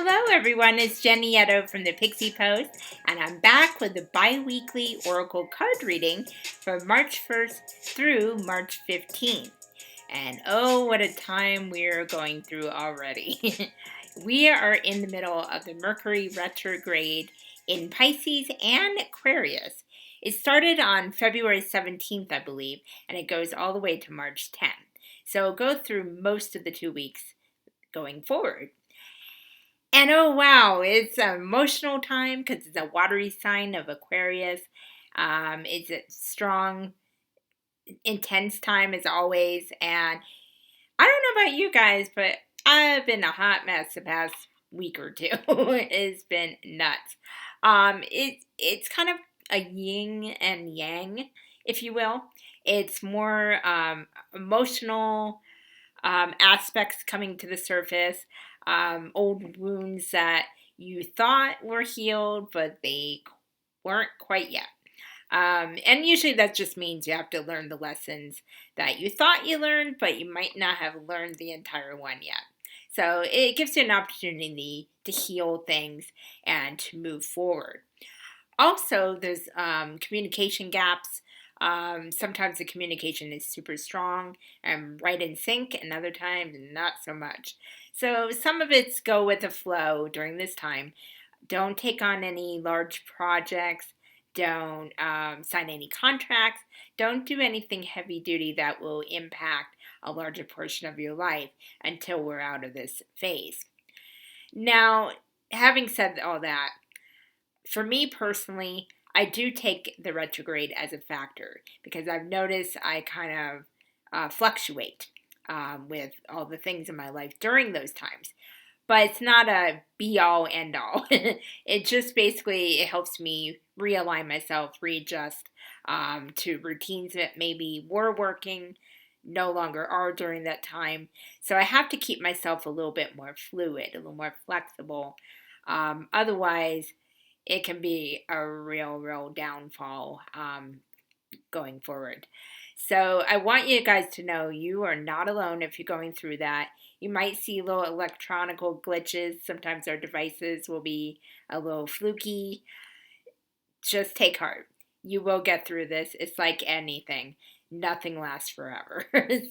Hello everyone, it's Jenny Yetto from the Pixie Post, and I'm back with the Biweekly Oracle card reading from March 1st through March 15th. And oh, what a time we're going through already. We are in the middle of the Mercury Retrograde in Pisces and Aquarius. It started on February 17th, I believe, and it goes all the way to March 10th. So it'll go through most of the 2 weeks going forward. And oh wow, it's an emotional time because it's a watery sign of Aquarius. It's a strong, intense time as always. And I don't know about you guys, but I've been a hot mess the past week or two. It's been nuts. It's kind of a yin and yang, if you will. It's more emotional aspects coming to the surface, old wounds that you thought were healed, but they weren't quite yet. And usually that just means you have to learn the lessons that you thought you learned, but you might not have learned the entire one yet. So it gives you an opportunity to heal things and to move forward. Also, there's communication gaps. Sometimes the communication is super strong and right in sync, and other times not so much. So some of it's go with the flow during this time. Don't take on any large projects. Don't sign any contracts. Don't do anything heavy duty that will impact a larger portion of your life until we're out of this phase. Now, having said all that, for me personally, I do take the retrograde as a factor because I've noticed I kind of fluctuate with all the things in my life during those times. But it's not a be-all, end-all. It just basically it helps me realign myself, readjust to routines that maybe were working, no longer are during that time. So I have to keep myself a little bit more fluid, a little more flexible. Otherwise, it can be a real downfall going forward. So I want you guys to know you are not alone if you're going through that. You might see little electronical glitches. Sometimes our devices will be a little fluky. Just take heart. You will get through this. It's like anything. Nothing lasts forever.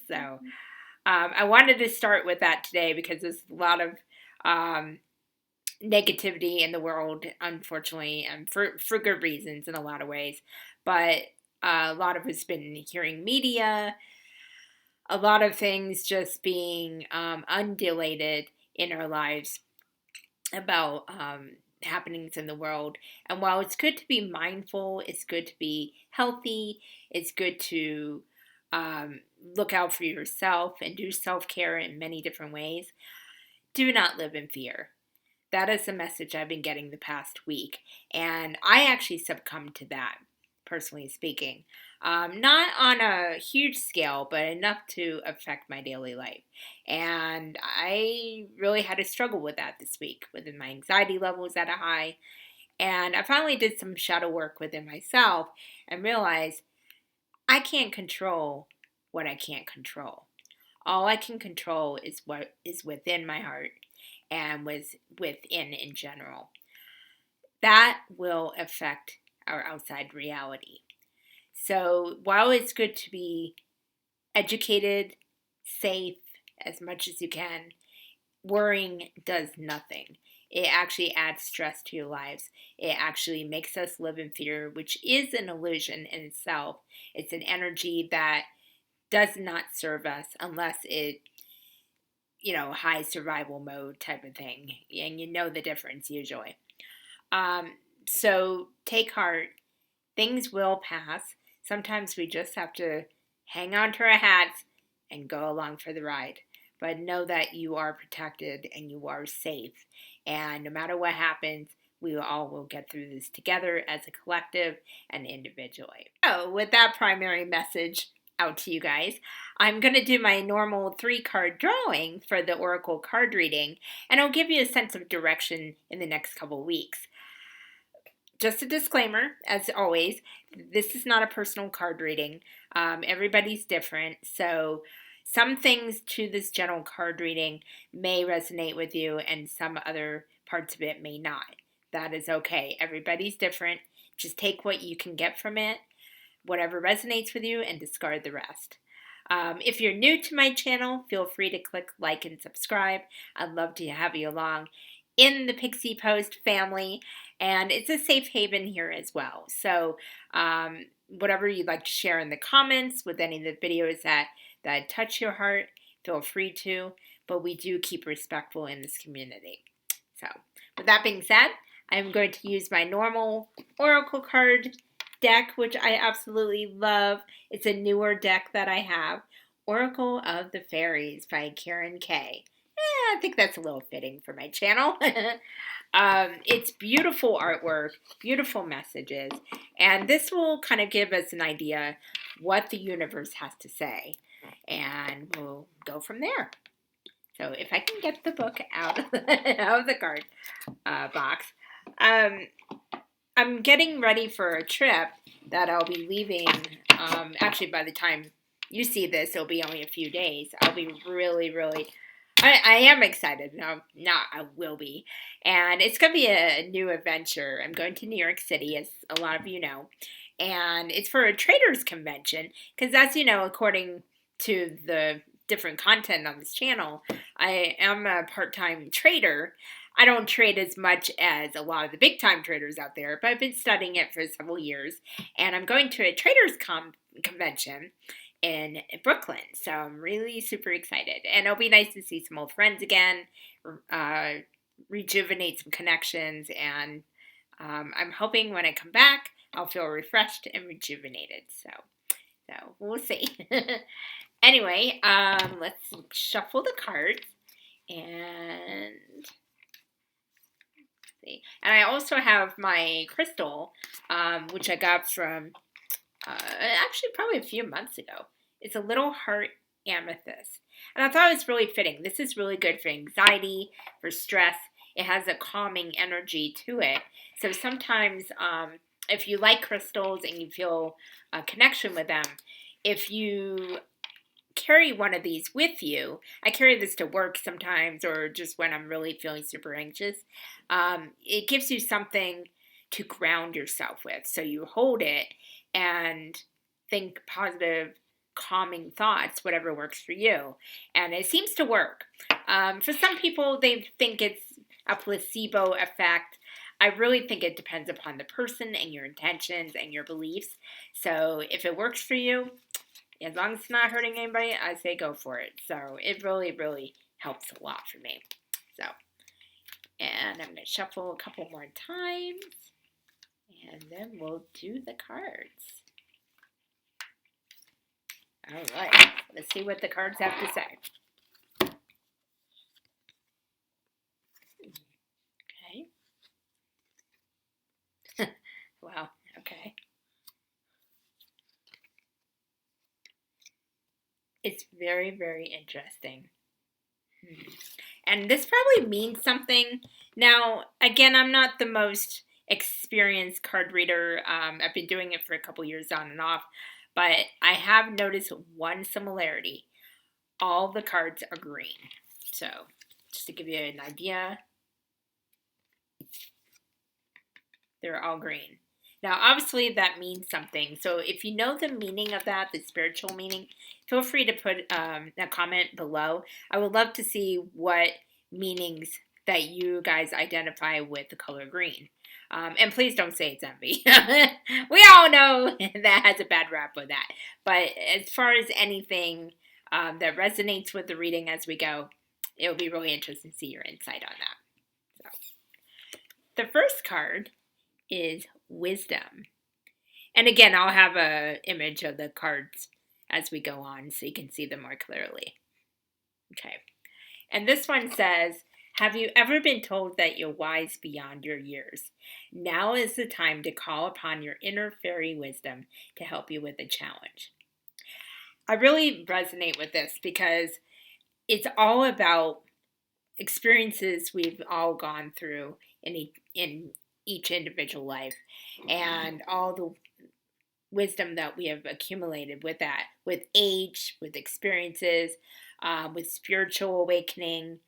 So I wanted to start with that today because there's a lot of negativity in the world, unfortunately, and for good reasons in a lot of ways. But a lot of us been hearing media, a lot of things just being undulated in our lives about happenings in the world. And while it's good to be mindful, it's good to be healthy, it's good to look out for yourself and do self-care in many different ways, do not live in fear. That is the message I've been getting the past week. And I actually succumbed to that, personally speaking. Not on a huge scale, but enough to affect my daily life. And I really had to struggle with that this week. Within my anxiety levels at a high. And I finally did some shadow work within myself and realized I can't control what I can't control. All I can control is what is within my heart and was within in general. That will affect our outside reality. So while it's good to be educated, safe as much as you can, worrying does nothing. It actually adds stress to your lives. It actually makes us live in fear, which is an illusion in itself. It's an energy that does not serve us unless it high survival mode type of thing. And you know the difference usually. So take heart. Things will pass. Sometimes we just have to hang on to our hats and go along for the ride. But know that you are protected and you are safe. And no matter what happens, we all will get through this together as a collective and individually. So with that primary message out to you guys, I'm going to do my normal 3-card drawing for the Oracle card reading, and I'll give you a sense of direction in the next couple weeks. Just a disclaimer, as always, this is not a personal card reading. Everybody's different, so some things to this general card reading may resonate with you, and some other parts of it may not. That is okay. Everybody's different. Just take what you can get from it, whatever resonates with you, and discard the rest. If you're new to my channel, feel free to click like and subscribe. I'd love to have you along in the Pixie Post family, and it's a safe haven here as well. So whatever you'd like to share in the comments with any of the videos that touch your heart, feel free to, but we do keep respectful in this community. So with that being said, I'm going to use my normal oracle card deck, which I absolutely love. It's a newer deck that I have, Oracle of the Fairies by Karen K. I think that's a little fitting for my channel. It's beautiful artwork, beautiful messages, and this will kind of give us an idea what the universe has to say, and we'll go from there. So if I can get the book out of the card box. I'm getting ready for a trip that I'll be leaving. Actually, by the time you see this, it'll be only a few days. I'll be really, I am excited. No, I will be. And it's going to be a new adventure. I'm going to New York City, as a lot of you know. And it's for a traders convention. Because as you know, according to the different content on this channel, I am a part-time trader. I don't trade as much as a lot of the big-time traders out there, but I've been studying it for several years, and I'm going to a traders convention in Brooklyn, so I'm really super excited, and it'll be nice to see some old friends again, rejuvenate some connections, and I'm hoping when I come back, I'll feel refreshed and rejuvenated, so we'll see. Anyway, let's shuffle the cards, and see. And I also have my crystal, which I got from, actually probably a few months ago. It's a little heart amethyst. And I thought it was really fitting. This is really good for anxiety, for stress. It has a calming energy to it. So sometimes if you like crystals and you feel a connection with them, if you carry one of these with you, I carry this to work sometimes, or just when I'm really feeling super anxious, it gives you something to ground yourself with. So you hold it and think positive, calming thoughts, whatever works for you. And it seems to work. For some people, they think it's a placebo effect. I really think it depends upon the person and your intentions and your beliefs. So if it works for you, as long as it's not hurting anybody, I say go for it. So it really helps a lot for me. So, and I'm going to shuffle a couple more times, and then we'll do the cards. All right, let's see what the cards have to say. Okay. Wow, okay. It's very interesting. And this probably means something. Now, again, I'm not the most experienced card reader. I've been doing it for a couple years on and off, but I have noticed one similarity. All the cards are green. So, just to give you an idea, they're all green. Now, obviously, that means something. So if you know the meaning of that, the spiritual meaning, feel free to put a comment below. I would love to see what meanings that you guys identify with the color green. And please don't say it's envy. We all know that has a bad rap with that. But as far as anything that resonates with the reading as we go, it'll be really interesting to see your insight on that. So, the first card is wisdom. And again, I'll have an image of the cards as we go on so you can see them more clearly. Okay. And this one says, have you ever been told that you're wise beyond your years? Now is the time to call upon your inner fairy wisdom to help you with the challenge. I really resonate with this because it's all about experiences we've all gone through in each individual life, and all the wisdom that we have accumulated with that, with age, with experiences, with spiritual awakening,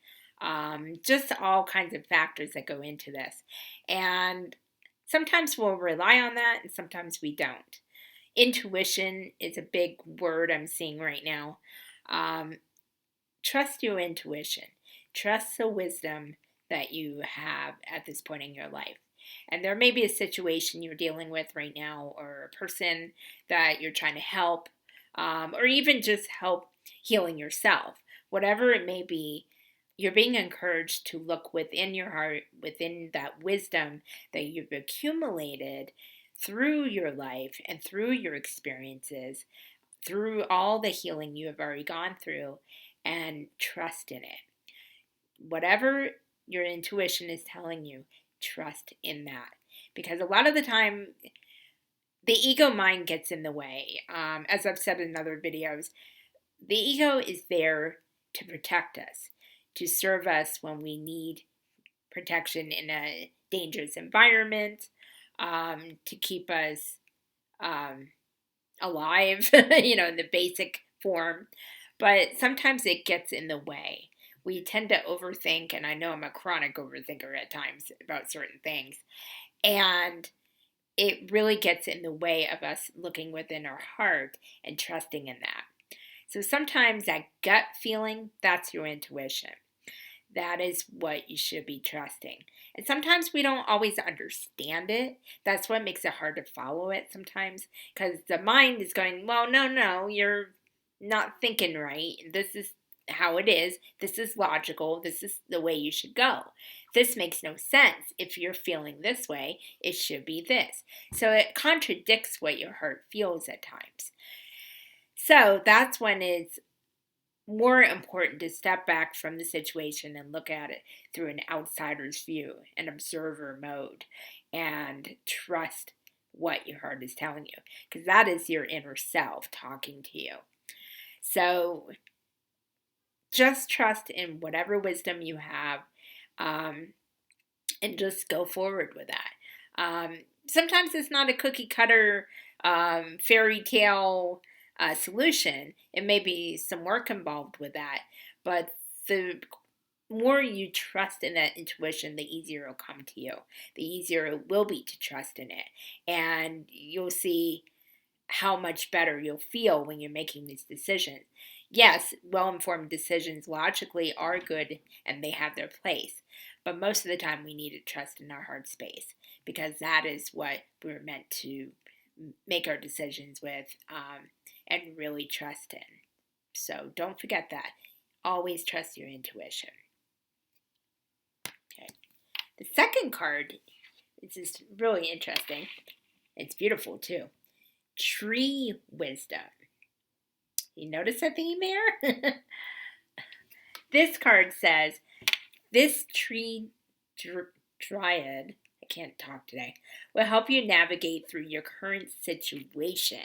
Just all kinds of factors that go into this. And sometimes we'll rely on that and sometimes we don't. Intuition is a big word I'm seeing right now. Trust your intuition. Trust the wisdom that you have at this point in your life. And there may be a situation you're dealing with right now, or a person that you're trying to help, or even just help healing yourself. Whatever it may be, you're being encouraged to look within your heart, within that wisdom that you've accumulated through your life and through your experiences, through all the healing you have already gone through, and trust in it. Whatever your intuition is telling you, trust in that. Because a lot of the time, the ego mind gets in the way. As I've said in other videos, the ego is there to protect us, to serve us when we need protection in a dangerous environment, to keep us alive, in the basic form. But sometimes it gets in the way. We tend to overthink, and I know I'm a chronic overthinker at times about certain things. And it really gets in the way of us looking within our heart and trusting in that. So sometimes that gut feeling, that's your intuition. That is what you should be trusting. And sometimes we don't always understand it. That's what makes it hard to follow it sometimes. Because the mind is going, well, no, you're not thinking right. This is how it is. This is logical. This is the way you should go. This makes no sense. If you're feeling this way, it should be this. So it contradicts what your heart feels at times. So that's when it's more important to step back from the situation and look at it through an outsider's view, an observer mode, and trust what your heart is telling you, because that is your inner self talking to you. So just trust in whatever wisdom you have, and just go forward with that. Sometimes it's not a cookie cutter fairy tale solution. It may be some work involved with that, but the more you trust in that intuition, the easier it'll come to you. The easier it will be to trust in it. And you'll see how much better you'll feel when you're making these decisions. Yes, well-informed decisions logically are good and they have their place. But most of the time we need to trust in our heart space, because that is what we're meant to make our decisions with, and really trust in. So don't forget that. Always trust your intuition. Okay. The second card, this is really interesting. It's beautiful too. Tree wisdom. You notice a theme there? This card says, this tree dryad, I can't talk today, will help you navigate through your current situation.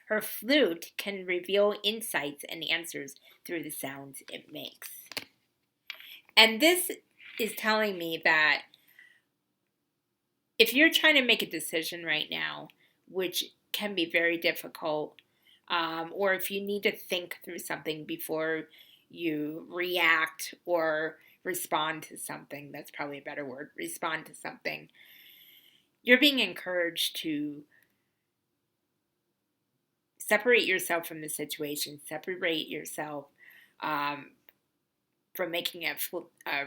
Her flute can reveal insights and answers through the sounds it makes. And this is telling me that if you're trying to make a decision right now, which can be very difficult, or if you need to think through something before you react or respond to something, that's probably a better word, respond to something, you're being encouraged to separate yourself from the situation, separate yourself from making a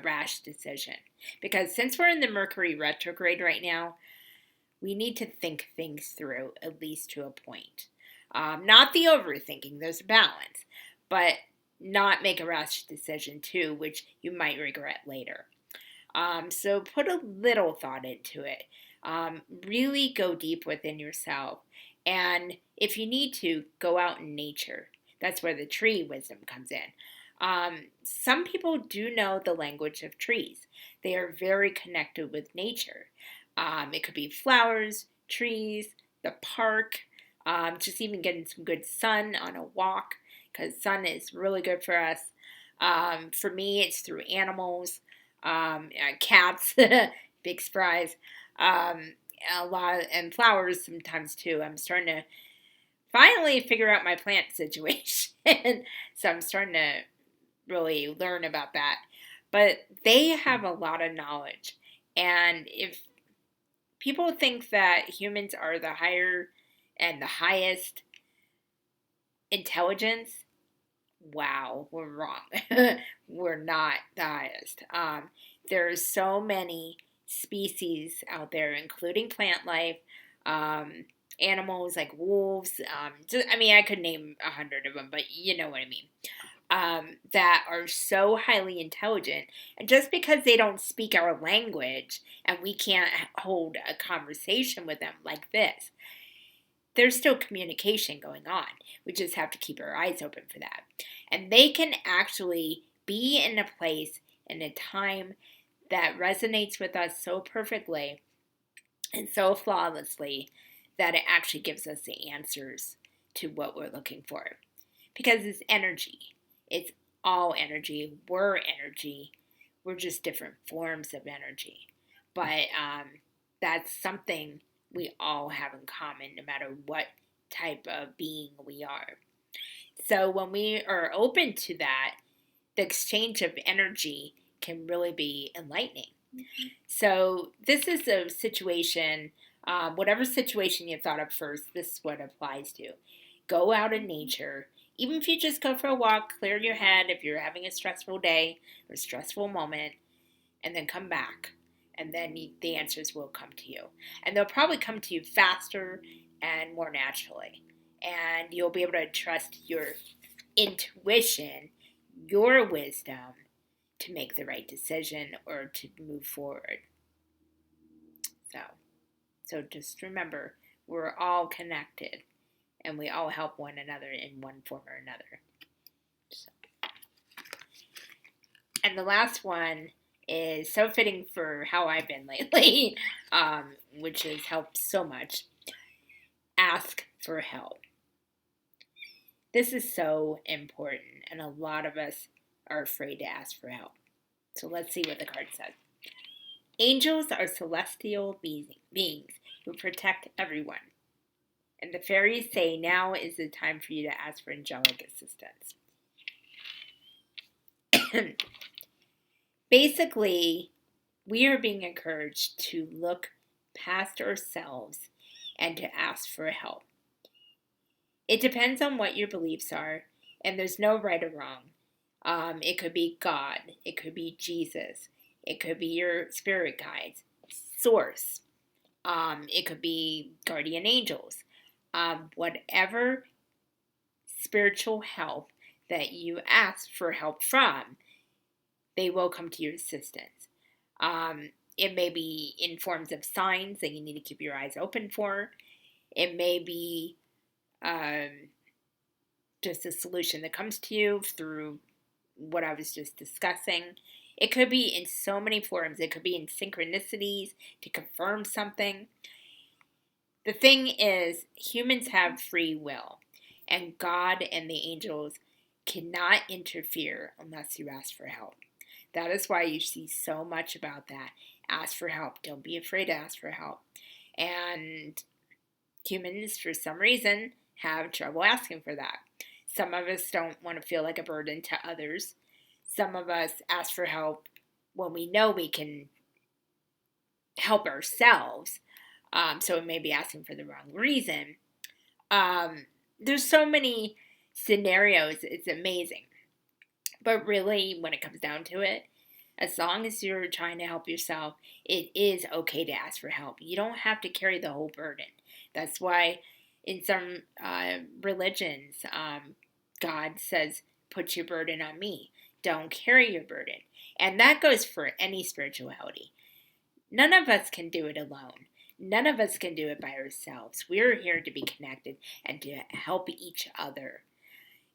rash decision. Because since we're in the Mercury Retrograde right now, we need to think things through, at least to a point. Not the overthinking, there's a balance, but not make a rash decision too, which you might regret later. So put a little thought into it. Really go deep within yourself. And if you need to, go out in nature. That's where the tree wisdom comes in. Some people do know the language of trees. They are very connected with nature. It could be flowers, trees, the park, just even getting some good sun on a walk, because sun is really good for us. For me, it's through animals, cats, big surprise, and flowers sometimes too. I'm starting to finally figure out my plant situation, so I'm starting to really learn about that. but they have a lot of knowledge. And if people think that humans are the higher and the highest intelligence, wow, we're wrong. We're not the highest. There's so many species out there, including plant life, animals like wolves. I could name 100 of them, but you know what I mean. That are so highly intelligent, and just because they don't speak our language and we can't hold a conversation with them like this, there's still communication going on. We just have to keep our eyes open for that. And they can actually be in a place, in a time that resonates with us so perfectly and so flawlessly that it actually gives us the answers to what we're looking for. Because it's energy. It's all energy. We're energy. We're just different forms of energy. But that's something we all have in common, no matter what type of being we are. So when we are open to that, the exchange of energy can really be enlightening. Mm-hmm. So this is a situation, whatever situation you thought of first, this is what applies to. Go out in nature. Even if you just go for a walk, clear your head if you're having a stressful day or a stressful moment, and then come back. And then the answers will come to you. And they'll probably come to you faster and more naturally. And you'll be able to trust your intuition, your wisdom, to make the right decision or to move forward. So just remember, we're all connected. And we all help one another in one form or another. So. And the last one is so fitting for how I've been lately, which has helped so much. Ask for help. This is so important, and a lot of us are afraid to ask for help. So let's see what the card says. Angels are celestial beings who protect everyone. And the fairies say now is the time for you to ask for angelic assistance. Basically, we are being encouraged to look past ourselves and to ask for help. It depends on what your beliefs are, and there's no right or wrong. It could be God. It could be Jesus. It could be your spirit guides, source. It could be guardian angels. Whatever spiritual help that you ask for help from, they will come to your assistance. It may be in forms of signs that you need to keep your eyes open for. It may be just a solution that comes to you through what I was just discussing. It could be in so many forms. It could be in synchronicities to confirm something. The thing is, humans have free will, and God and the angels cannot interfere unless you ask for help. That is why you see so much about that. Ask for help. Don't be afraid to ask for help. And humans, for some reason, have trouble asking for that. Some of us don't want to feel like a burden to others. Some of us ask for help when we know we can help ourselves. So it may be asking for the wrong reason. There's so many scenarios. It's amazing. But really, when it comes down to it, as long as you're trying to help yourself, it is okay to ask for help. You don't have to carry the whole burden. That's why in some religions, God says, put your burden on me. Don't carry your burden. And that goes for any spirituality. None of us can do it alone. None of us can do it by ourselves. We're here to be connected and to help each other.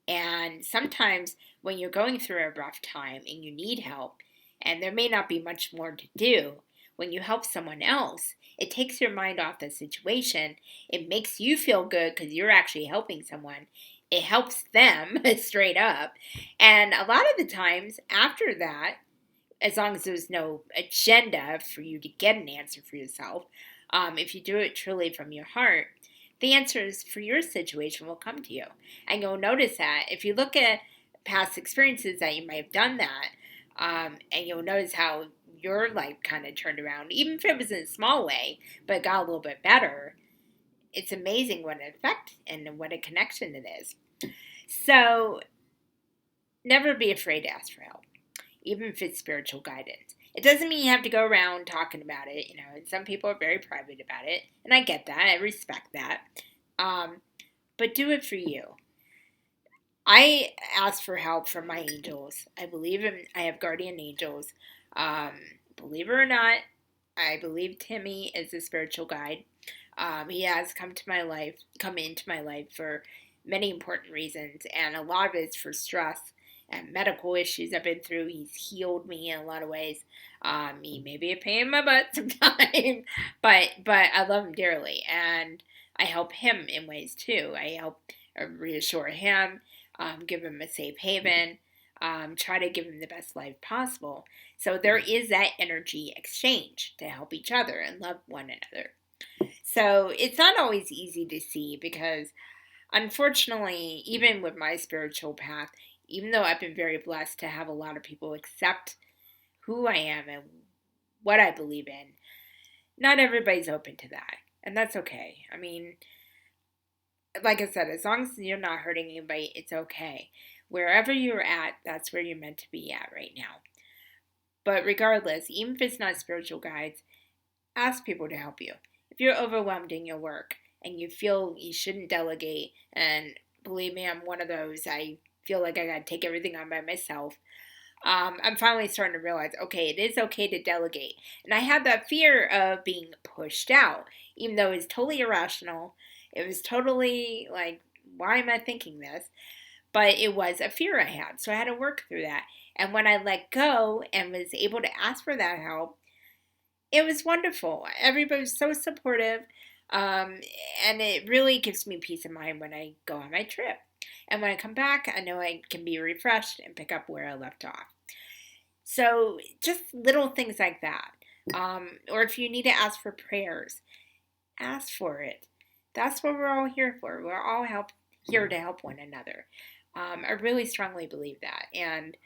And sometimes when you're going through a rough time and you need help, and there may not be much more to do, when you help someone else, it takes your mind off the situation. It makes you feel good because you're actually helping someone. It helps them straight up. And a lot of the times after that, as long as there's no agenda for you to get an answer for yourself, if you do it truly from your heart, the answers for your situation will come to you. And you'll notice that if you look at past experiences that you might have done that, And you'll notice how your life kind of turned around, even if it was in a small way, but got a little bit better. It's amazing what an effect and what a connection it is. So never be afraid to ask for help, even if it's spiritual guidance. It doesn't mean you have to go around talking about it, and some people are very private about it, and I get that, I respect that. But do it for you. I ask for help from my angels. I have guardian angels. Believe it or not, I believe Timmy is a spiritual guide. He has come into my life for many important reasons, and a lot of it's for stress and medical issues I've been through. He's healed me in a lot of ways. He may be a pain in my butt sometimes, but I love him dearly, and I help him in ways too. I help reassure him, give him a safe haven, try to give him the best life possible. So there is that energy exchange to help each other and love one another. So it's not always easy to see because, unfortunately, even with my spiritual path, even though I've been very blessed to have a lot of people accept who I am and what I believe in, not everybody's open to that. And that's okay. I mean, like I said, as long as you're not hurting anybody, it's okay. Wherever you're at, that's where you're meant to be at right now. But regardless, even if it's not spiritual guides, ask people to help you. If you're overwhelmed in your work and you feel you shouldn't delegate, and believe me, I'm one of those, I feel like I gotta take everything on by myself. I'm finally starting to realize, okay, it is okay to delegate. And I had that fear of being pushed out, even though it was totally irrational. It was totally like, why am I thinking this? But it was a fear I had, so I had to work through that. And when I let go and was able to ask for that help, it was wonderful. Everybody was so supportive, and it really gives me peace of mind when I go on my trip. And when I come back, I know I can be refreshed and pick up where I left off. So just little things like that. Or if you need to ask for prayers, ask for it. That's what we're all here for. We're all here to help one another. I really strongly believe that. And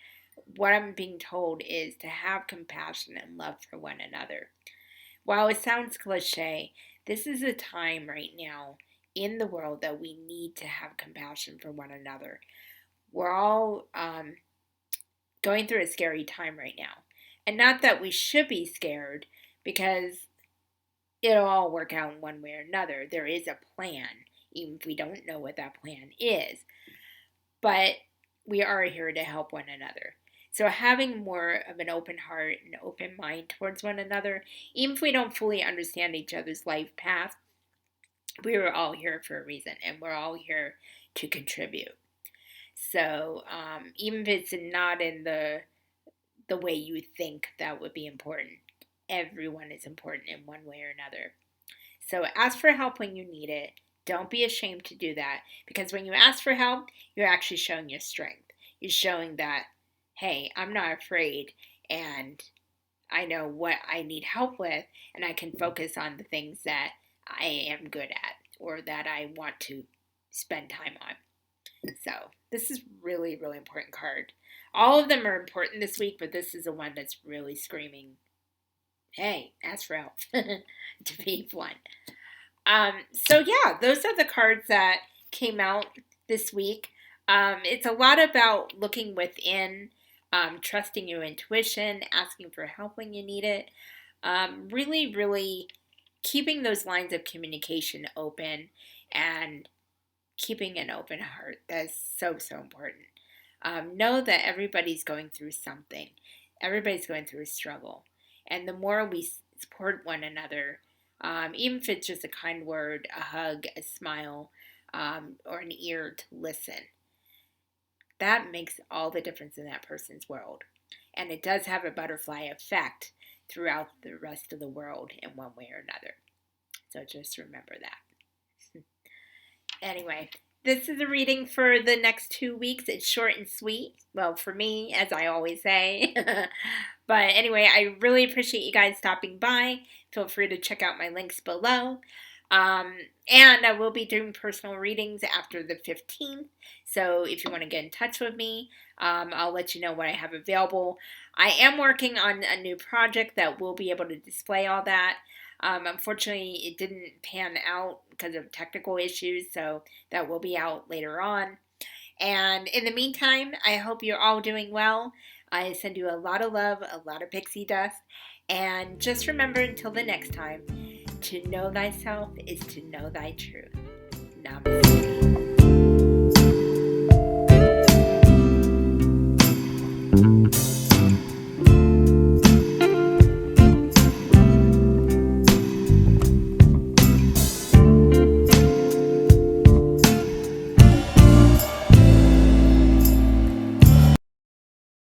what I'm being told is to have compassion and love for one another. While it sounds cliche, this is a time right now in the world that we need to have compassion for one another. We're all going through a scary time right now. And not that we should be scared, because it'll all work out in one way or another. There is a plan, even if we don't know what that plan is. But we are here to help one another. So having more of an open heart and open mind towards one another, even if we don't fully understand each other's life path, we are all here for a reason, and we're all here to contribute. So even if it's not in the way you think that would be important, everyone is important in one way or another. So ask for help when you need it. Don't be ashamed to do that, because when you ask for help, you're actually showing your strength. You're showing that, hey, I'm not afraid, and I know what I need help with, and I can focus on the things that I am good at or that I want to spend time on. So this is really, really important card. All of them are important this week, but this is the one that's really screaming, hey, ask for help, to be blunt. So yeah, those are the cards that came out this week. It's a lot about looking within, trusting your intuition, asking for help when you need it. Really, really keeping those lines of communication open and keeping an open heart. That's so, so important. Know that everybody's going through something. Everybody's going through a struggle. And the more we support one another, even if it's just a kind word, a hug, a smile, or an ear to listen, that makes all the difference in that person's world. And it does have a butterfly effect throughout the rest of the world in one way or another. So just remember that. Anyway, this is a reading for the next 2 weeks. It's short and sweet. Well, for me, as I always say. But anyway, I really appreciate you guys stopping by. Feel free to check out my links below. And I will be doing personal readings after the 15th. So if you want to get in touch with me, I'll let you know what I have available. I am working on a new project that will be able to display all that. Unfortunately, it didn't pan out because of technical issues, so that will be out later on. And in the meantime, I hope you're all doing well. I send you a lot of love, a lot of pixie dust. And just remember until the next time, to know thyself is to know thy truth. Namaste.